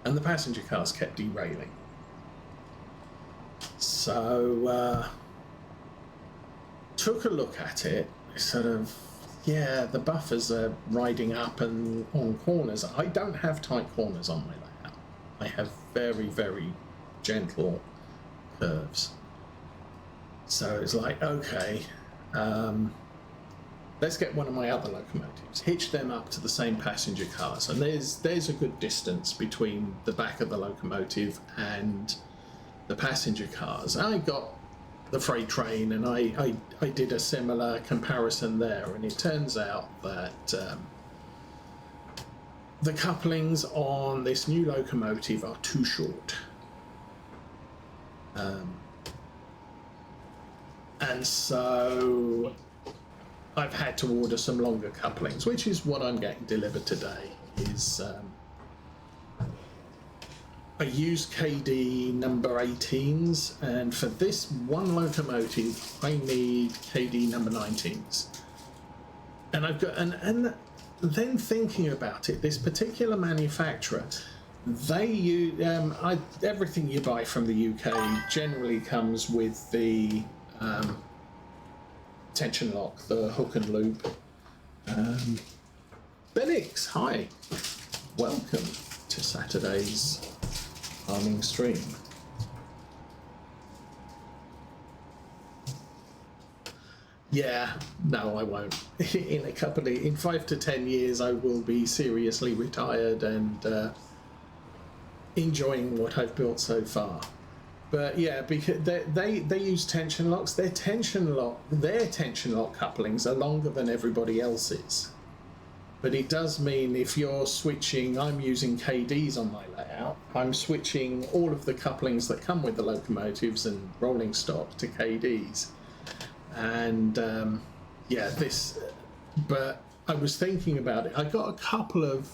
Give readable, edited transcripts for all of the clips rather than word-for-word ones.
and the passenger cars kept derailing. So took a look at it, sort of, yeah, the buffers are riding up and on corners. I don't have tight corners on my layout. I have very, very gentle curves. So it's like, okay, let's get one of my other locomotives, hitch them up to the same passenger cars, and there's a good distance between the back of the locomotive and the passenger cars. I got the freight train, and I did a similar comparison there, and it turns out that the couplings on this new locomotive are too short. And so I've had to order some longer couplings, which is what I'm getting delivered today. Is I use KD number 18s, and for this one locomotive I need KD number 19s. And I've got and then thinking about it, this particular manufacturer, they use everything you buy from the UK generally comes with the tension lock, the hook and loop. Benix, hi, welcome to Saturday's farming stream. Yeah, no, I won't. In 5 to 10 years, I will be seriously retired and enjoying what I've built so far. But yeah, because they use tension locks. Their tension lock couplings are longer than everybody else's. But it does mean if you're switching, I'm using KDs on my layout, I'm switching all of the couplings that come with the locomotives and rolling stock to KDs. And yeah, but I was thinking about it. I got a couple of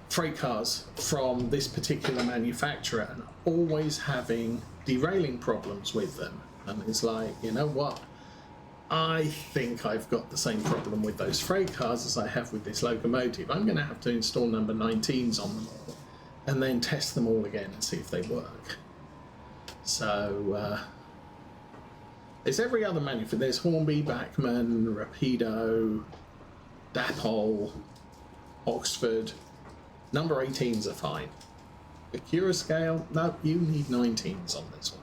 freight cars from this particular manufacturer and always having derailing problems with them. And it's like, you know what? I think I've got the same problem with those freight cars as I have with this locomotive. I'm going to have to install number 19s on them all and then test them all again and see if they work. So there's every other manufacturer. There's Hornby, Bachmann, Rapido, Dapol, Oxford. Number 18s are fine. The Cura scale, no, you need 19s on this one.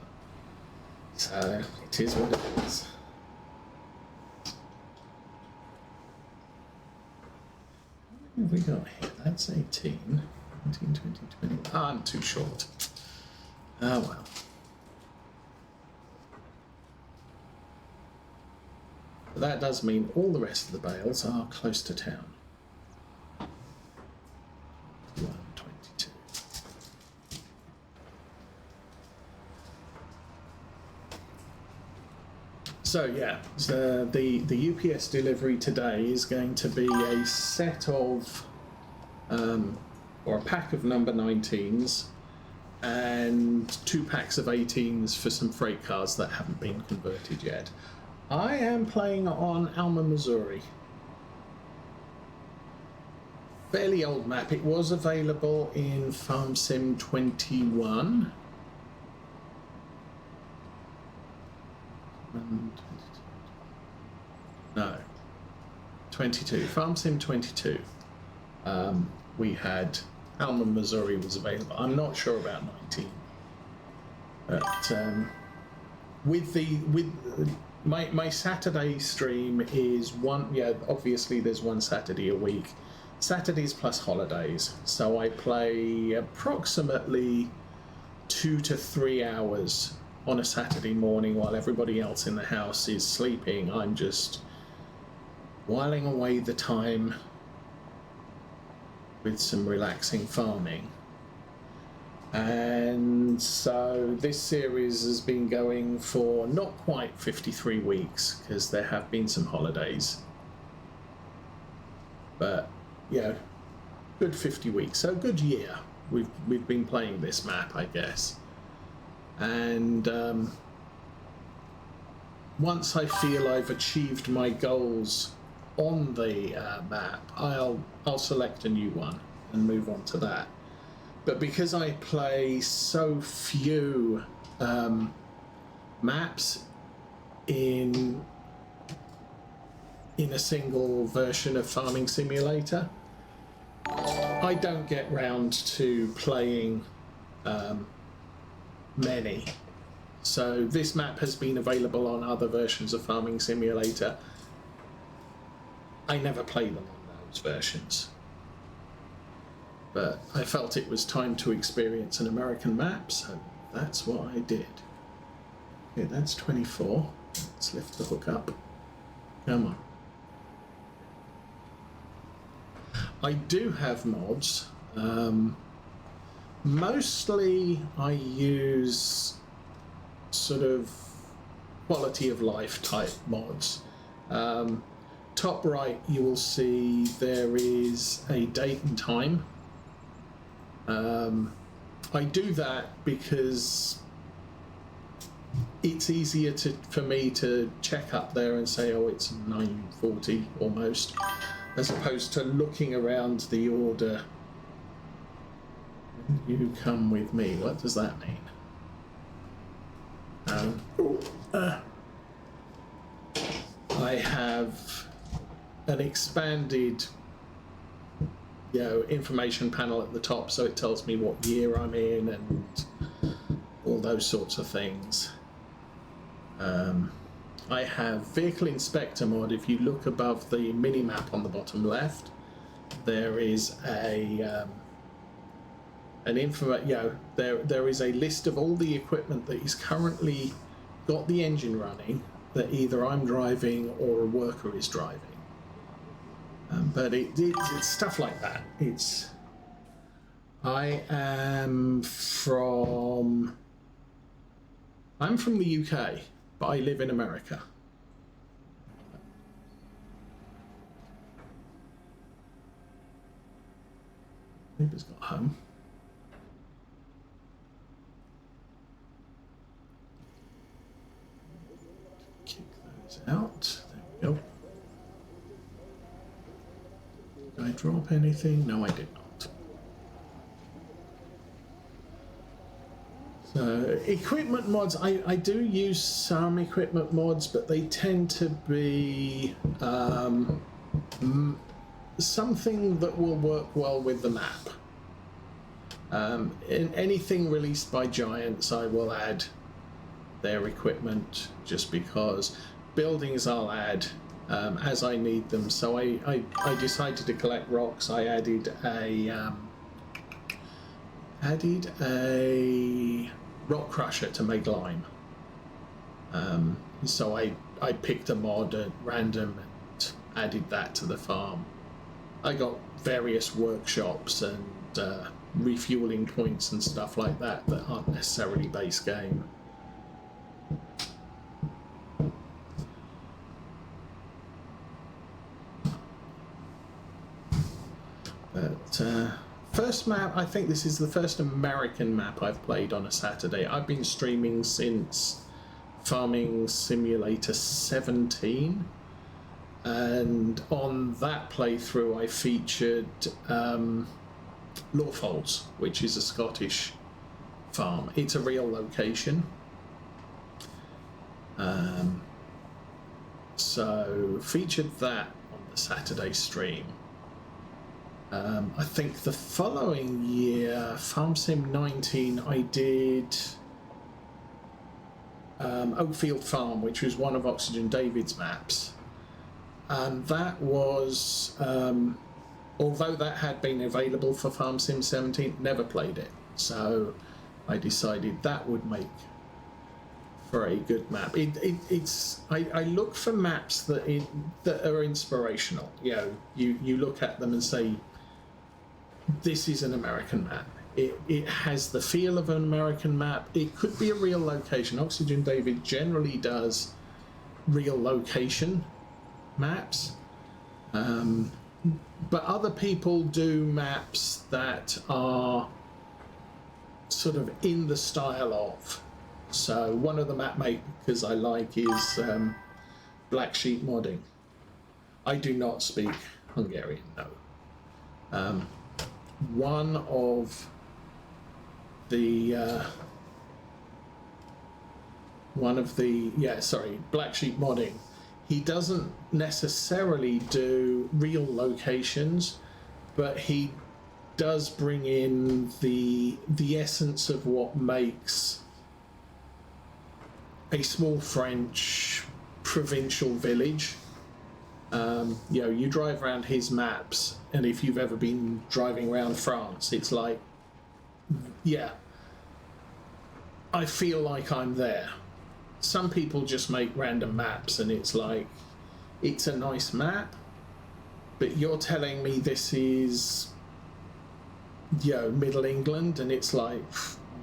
So it is what it is. What have we got here? That's 18, 19, 20, 20. I'm too short. Oh well. But that does mean all the rest of the bales are close to town. 122. So yeah, so the UPS delivery today is going to be a set of or a pack of number 19s and 2 packs of 18s for some freight cars that haven't been converted yet. I am playing on Alma, Missouri. Fairly old map. It was available in Farm Sim 21. No, 22. Farm Sim 22. We had Alma, Missouri was available. I'm not sure about 19, but with my Saturday stream is one. Yeah, obviously there's one Saturday a week. Saturdays plus holidays. So I play approximately 2 to 3 hours on a Saturday morning while everybody else in the house is sleeping. I'm just whiling away the time with some relaxing farming. And so this series has been going for not quite 53 weeks because there have been some holidays, but yeah, good 50 weeks, so a good year we've been playing this map, I guess. And once I feel I've achieved my goals on the map, I'll select a new one and move on to that. But because I play so few maps in a single version of Farming Simulator, I don't get round to playing many. So this map has been available on other versions of Farming Simulator. I never play them on those versions. But I felt it was time to experience an American map, so that's what I did. Okay, that's 24. Let's lift the hook up. Come on. I do have mods. Mostly I use sort of quality of life type mods. Top right, you will see there is a date and time. I do that because it's easier for me to check up there and say, oh, it's 9:40 almost, as opposed to looking around the order. You come with me. What does that mean? I have an expanded, information panel at the top, so it tells me what year I'm in and all those sorts of things. I have vehicle inspector mod. If you look above the mini map on the bottom left, there is there is a list of all the equipment that is currently got the engine running that either I'm driving or a worker is driving. But it's stuff like that. I'm from the UK, but I live in America. Neighbour's got home. Kick those out. There we go. Did I drop anything? No, I did not. So, equipment mods, I do use some equipment mods, but they tend to be something that will work well with the map. In anything released by Giants, I will add their equipment just because. Buildings I'll add as I need them. So I decided to collect rocks. I added a rock crusher to make lime. So I picked a mod at random and added that to the farm. I got various workshops and refueling points and stuff like that aren't necessarily base game. But first map, I think this is the first American map I've played on a Saturday. I've been streaming since Farming Simulator 17, and on that playthrough I featured Lawfolds, which is a Scottish farm. It's a real location. So featured that on the Saturday stream. I think the following year, Farm Sim 19, I did Oakfield Farm, which was one of Oxygen David's maps. And that was, although that had been available for Farm Sim 17, never played it. So I decided that would make for a good map. I look for maps that are inspirational. You look at them and say, this is an American map. It has the feel of an American map. It could be a real location. Oxygen David generally does real location maps, but other people do maps that are sort of in the style of. So one of the map makers I like is Black Sheep Modding. I do not speak Hungarian, no. One of the one of the Black Sheep Modding, he doesn't necessarily do real locations, but he does bring in the essence of what makes a small French provincial village. You drive around his maps, and if you've ever been driving around France, it's like, yeah, I feel like I'm there. Some people just make random maps, and it's like, it's a nice map, but you're telling me this is, Middle England, and it's like,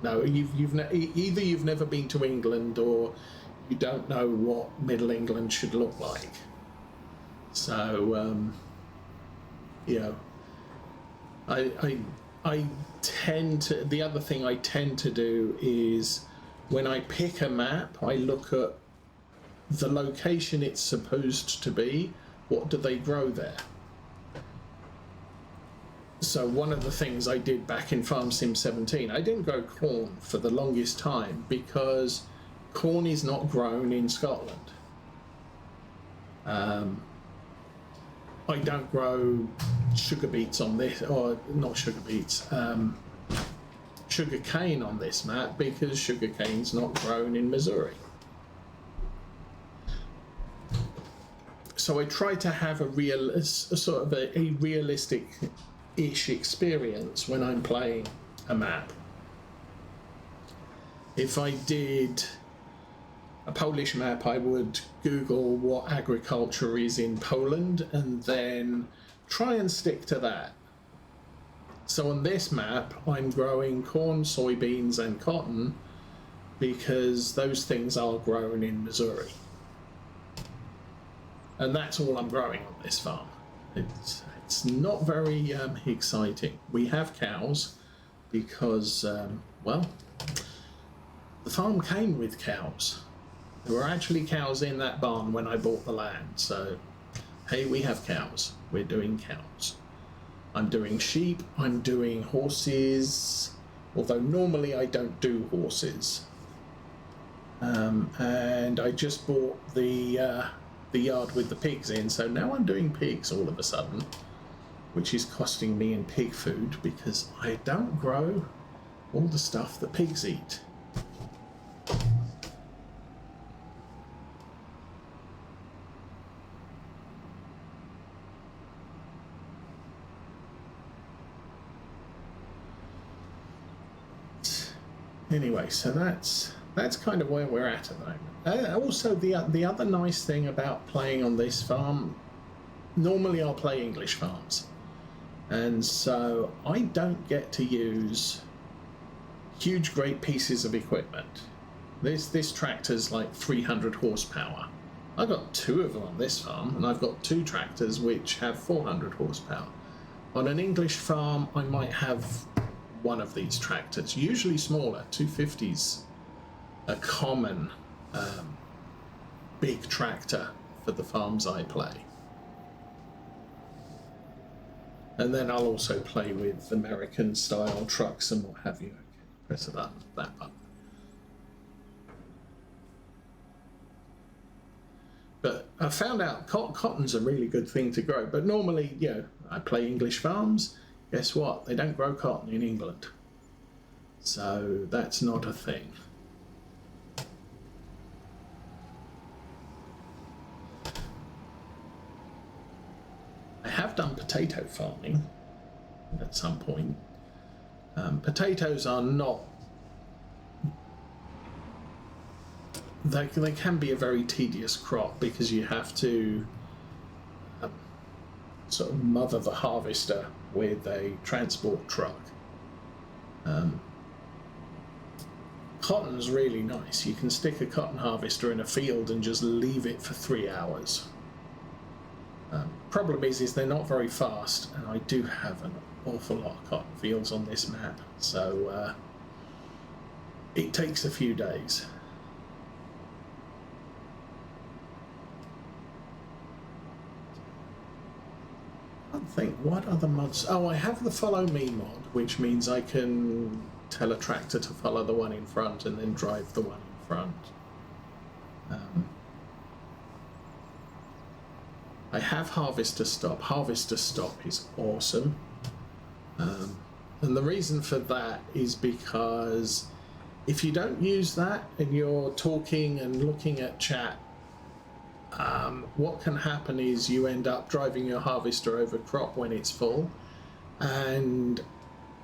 no, either you've never been to England, or you don't know what Middle England should look like. So, I tend to, the other thing I tend to do is, when I pick a map, I look at the location it's supposed to be. What do they grow there? So one of the things I did back in Farm Sim 17, I didn't grow corn for the longest time because corn is not grown in Scotland. I don't grow sugar beets on this, or not sugar beets, sugar cane on this map because sugar cane's not grown in Missouri. So I try to have a realistic-ish experience when I'm playing a map. If I did a Polish map, I would Google what agriculture is in Poland and then try and stick to that. So on this map, I'm growing corn, soybeans, and cotton because those things are grown in Missouri. And that's all I'm growing on this farm. It's not very exciting. We have cows because, the farm came with cows. There were actually cows in that barn when I bought the land. So, hey, we have cows. We're doing cows. I'm doing sheep. I'm doing horses. Although normally I don't do horses. And I just bought the yard with the pigs in. So now I'm doing pigs all of a sudden, which is costing me in pig food because I don't grow all the stuff that pigs eat. Anyway, so that's kind of where we're at the moment. Also, the other nice thing about playing on this farm, normally I'll play English farms, and so I don't get to use huge, great pieces of equipment. This tractor's like 300 horsepower. I've got 2 of them on this farm, and I've got 2 tractors which have 400 horsepower. On an English farm, I might have one of these tractors, usually smaller. 250's a common big tractor for the farms I play. And then I'll also play with American style trucks and what have you. Press that button. But I found out cotton's a really good thing to grow. But normally, I play English farms. Guess what? They don't grow cotton in England. So that's not a thing. I have done potato farming at some point. Potatoes are not... They can be a very tedious crop because you have to sort of mother the harvester with a transport truck. Cotton's really nice. You can stick a cotton harvester in a field and just leave it for 3 hours. Problem is they're not very fast, and I do have an awful lot of cotton fields on this map, so it takes a few days. I think what other mods. Oh, I have the follow me mod, which means I can tell a tractor to follow the one in front and then drive the one in front. I have harvester stop. Harvester stop is awesome. And the reason for that is because if you don't use that and you're talking and looking at chat, what can happen is you end up driving your harvester over crop when it's full and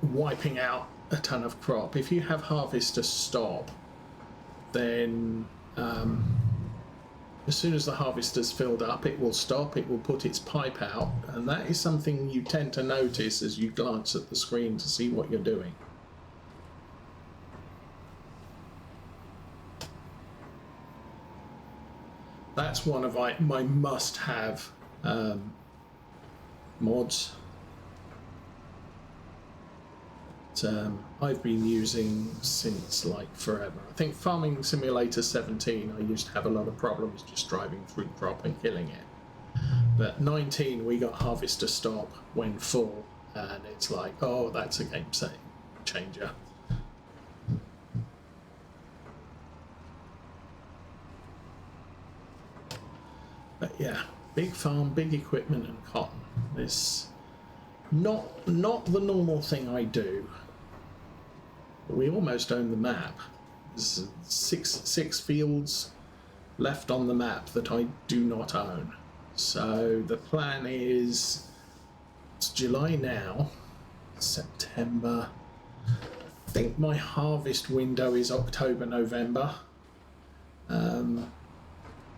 wiping out a ton of crop. If you have harvester stop, then as soon as the harvester's filled up, it will stop, it will put its pipe out, and that is something you tend to notice as you glance at the screen to see what you're doing. That's one of my must-have mods. I've been using since like forever. I think Farming Simulator 17, I used to have a lot of problems just driving through crop and killing it. But 19, we got harvester stop when full, and it's like, oh, that's a game changer. But yeah, big farm, big equipment, and cotton. It's not the normal thing I do. We almost own the map. There's six fields left on the map that I do not own. So the plan is, it's July now, September. I think my harvest window is October, November.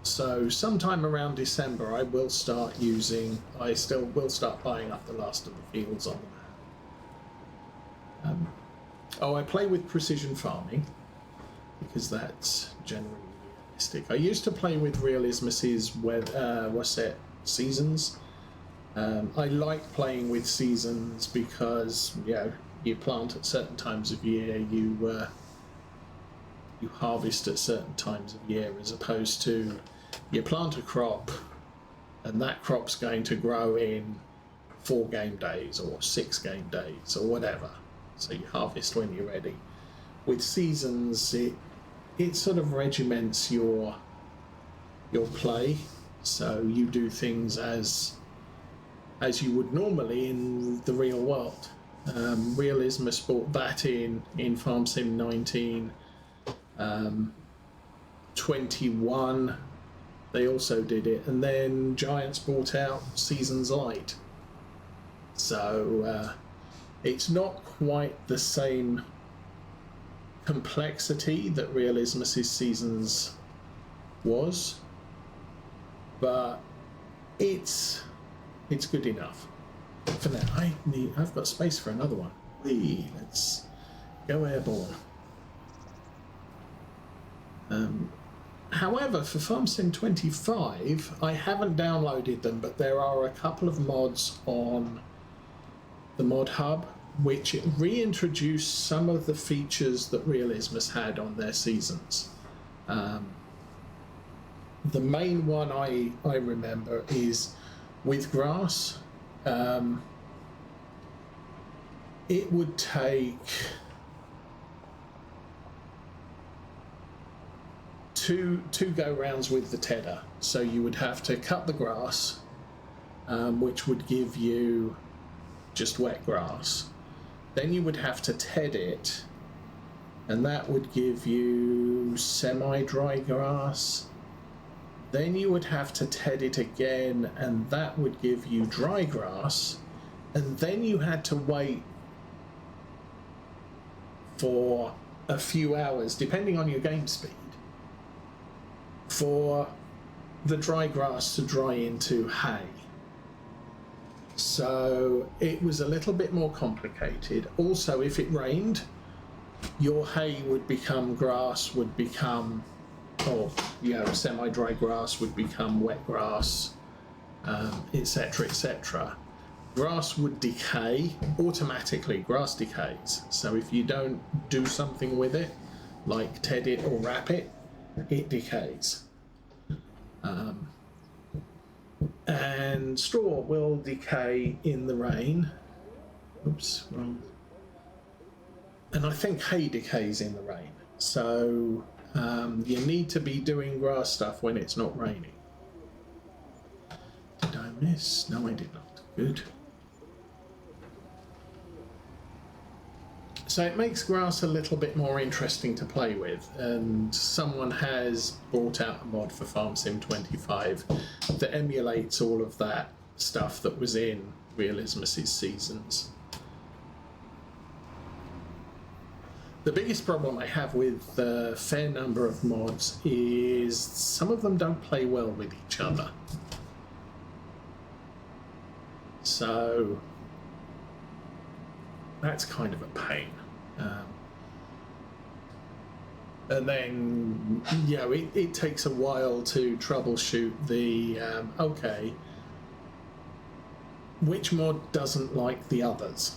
So sometime around December I still will start buying up the last of the fields on the map. I play with precision farming because that's generally realistic. I used to play with Realismus's seasons. I like playing with seasons because you plant at certain times of year, you harvest at certain times of year, as opposed to you plant a crop and that crop's going to grow in 4 game days or 6 game days or whatever. So you harvest when you're ready. With seasons, it sort of regiments your play. So you do things as you would normally in the real world. Realismus brought that in Farm Sim 19. 21, they also did it, and then Giants brought out Seasons Light. So it's not quite the same complexity that Realismus's Seasons was, but it's good enough for now. I've got space for another one. Let's go airborne. However, for Farm Sim 25, I haven't downloaded them, but there are a couple of mods on the mod hub which reintroduce some of the features that Realismus had on their seasons. The main one I remember is with grass. It would take two go rounds with the tedder. So you would have to cut the grass, which would give you just wet grass. Then you would have to ted it, and that would give you semi-dry grass. Then you would have to ted it again, and that would give you dry grass. And then you had to wait for a few hours, depending on your game speed, for the dry grass to dry into hay. So it was a little bit more complicated. Also, if it rained, your hay would become grass, would become, semi-dry grass would become wet grass, etc., etc. Grass would decay automatically. Grass decays. So if you don't do something with it, like ted it or wrap it, it decays. And straw will decay in the rain. Oops, wrong. And I think hay decays in the rain. So you need to be doing grass stuff when it's not raining. Did I miss? No, I did not. Good. So it makes grass a little bit more interesting to play with, and someone has brought out a mod for FS25 that emulates all of that stuff that was in Realismus' seasons. The biggest problem I have with a fair number of mods is some of them don't play well with each other. So that's kind of a pain. And then, you know, it takes a while to troubleshoot the, okay, which mod doesn't like the others?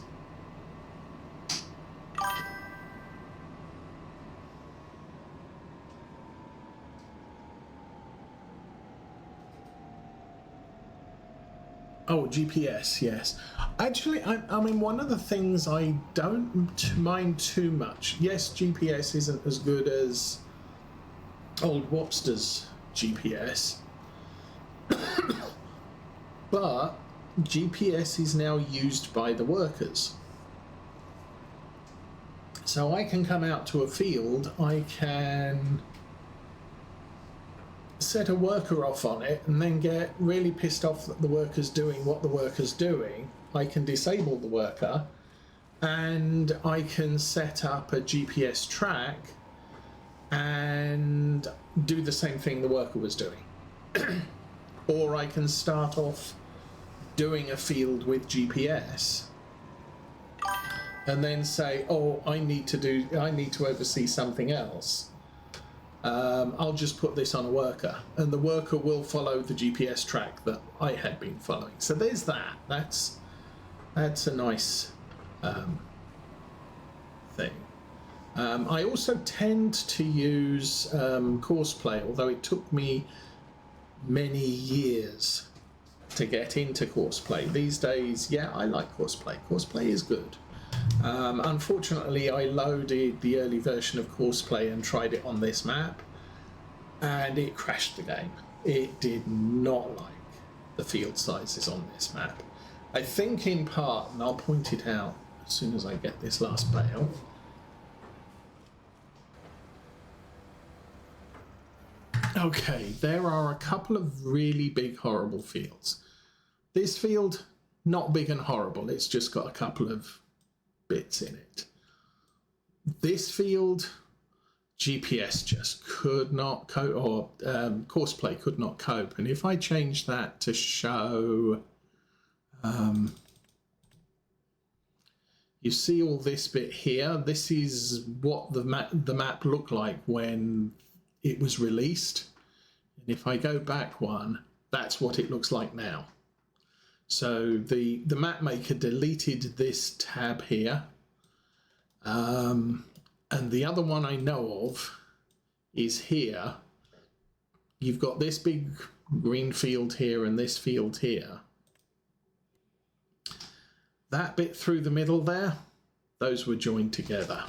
Oh, GPS, yes. Actually, I mean, one of the things I don't mind too much, yes, GPS isn't as good as old Wobster's GPS, but GPS is now used by the workers. So I can come out to a field, I can set a worker off on it and then get really pissed off that the worker's doing what the worker's doing. I can disable the worker and I can set up a GPS track and do the same thing the worker was doing. Or I can start off doing a field with GPS and then say, oh, I need to oversee something else. I'll just put this on a worker, and the worker will follow the GPS track that I had been following. So there's that. That's a nice thing. I also tend to use Courseplay, although it took me many years to get into Courseplay. These days, yeah, I like Courseplay. Courseplay is good. Unfortunately, I loaded the early version of Courseplay and tried it on this map, and it crashed the game. It did not like the field sizes on this map. I think in part, and I'll point it out as soon as I get this last bale. Okay, there are a couple of really big, horrible fields. This field, not big and horrible, it's just got a couple of bits in it. This field, GPS just could not cope, or Courseplay could not cope. And if I change that to show, you see all this bit here, this is what the map looked like when it was released. And if I go back one, that's what it looks like now. So the map maker deleted this tab here, and the other one I know of is here. You've got this big green field here and this field here. That bit through the middle there, those were joined together.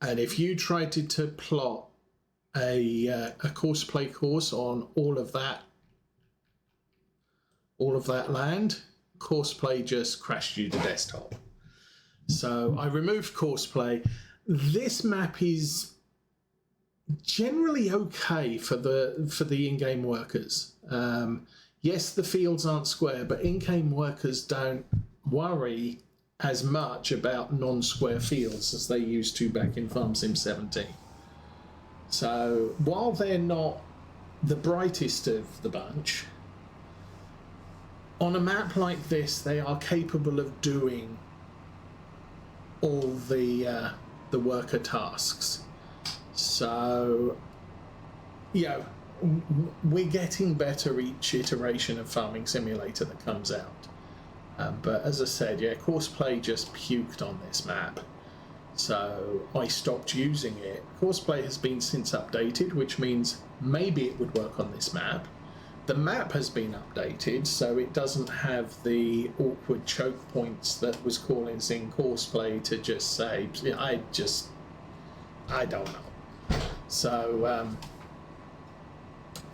And if you tried to plot a Courseplay course on all of that land, Courseplay just crashed you to desktop. So I removed Courseplay. This map is generally okay for the in-game workers. Yes, the fields aren't square, but in-game workers don't worry as much about non-square fields as they used to back in Farm Sim 17. So while they're not the brightest of the bunch, on a map like this, they are capable of doing all the worker tasks. So, you know, we're getting better each iteration of Farming Simulator that comes out. But as I said, yeah, Courseplay just puked on this map. So I stopped using it. Courseplay has been since updated, which means maybe it would work on this map. The map has been updated, so it doesn't have the awkward choke points that was calling in Courseplay to just say, I don't know.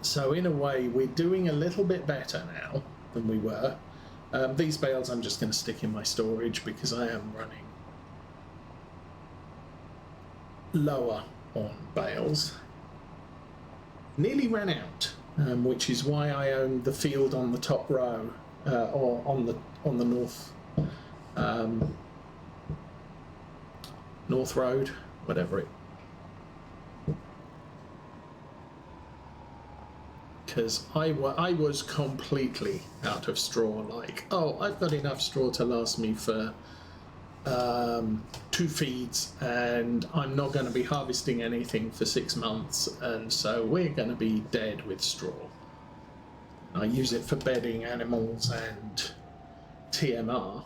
So in a way, we're doing a little bit better now than we were. These bales I'm just going to stick in my storage because I am running lower on bales. Nearly ran out. Which is why I own the field on the top row, or on the north road, whatever it. Because I was completely out of straw. Like, oh, I've got enough straw to last me for 2 feeds, and I'm not going to be harvesting anything for 6 months, and so we're going to be dead with straw. I use it for bedding animals and TMR.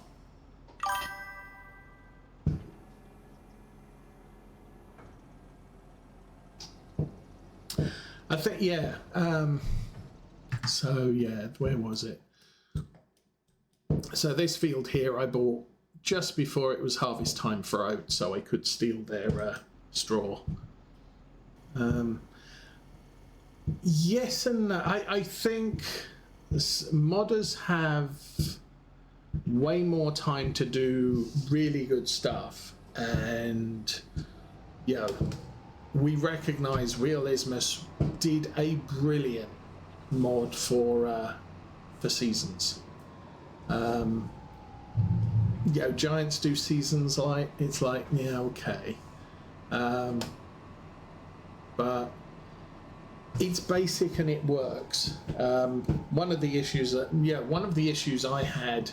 I think, yeah. So yeah, where was it? So this field here I bought just before it was harvest time for oats, so I could steal their straw. Yes and no. I think modders have way more time to do really good stuff, and we recognise Realismus did a brilliant mod for seasons. Giants do seasons it's like, yeah, okay. But it's basic and it works. One of the issues I had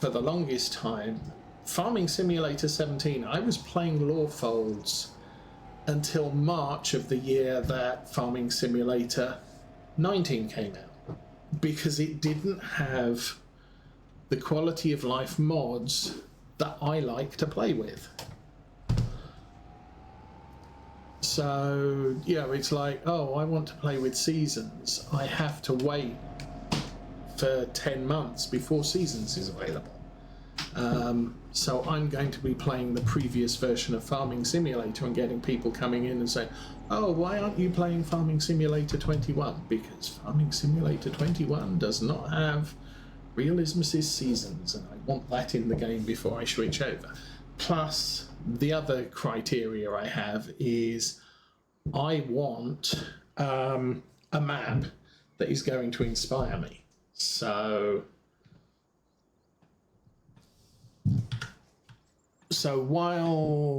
for the longest time, Farming Simulator 17, I was playing Law Folds until March of the year that Farming Simulator 19 came out, because it didn't have the quality of life mods that I like to play with. So, it's like, oh, I want to play with seasons. I have to wait for 10 months before seasons is available. So I'm going to be playing the previous version of Farming Simulator and getting people coming in and saying, oh, why aren't you playing Farming Simulator 21? Because Farming Simulator 21 does not have Realismus' seasons, and I want that in the game before I switch over. Plus, the other criteria I have is I want a map that is going to inspire me. So while